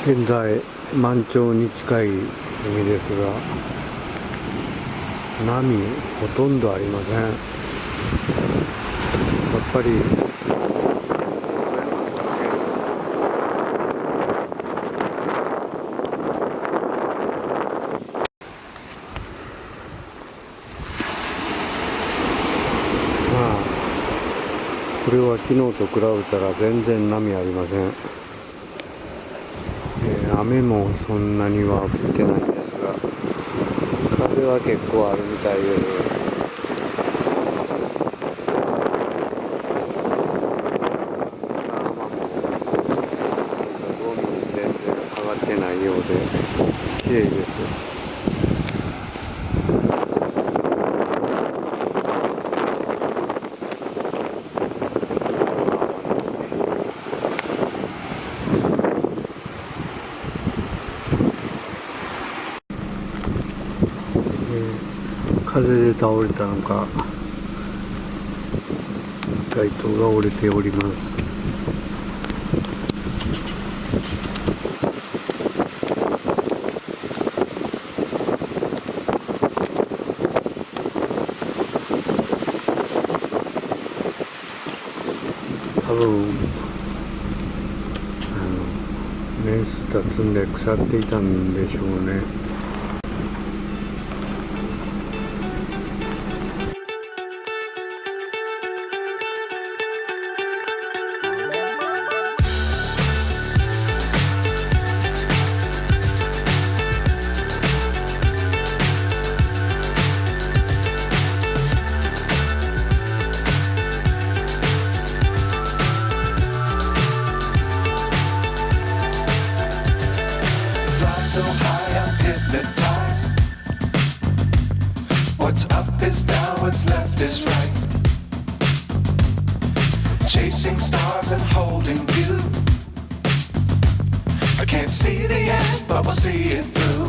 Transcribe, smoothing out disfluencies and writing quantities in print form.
現在満潮に近い海ですが、波ほとんどありません。やっぱりこれは昨日と比べたら全然波ありません。雨もそんなには降ってないんですが、風は結構あるみたいです。ゴミ全然上がってないようで綺麗です。風で倒れたのか、街灯が折れております。多分年数経つんで腐っていたんでしょうね。So high, I'm hypnotized. What's up is down, what's left is right. Chasing stars and holding you. I can't see the end, but we'll see it through.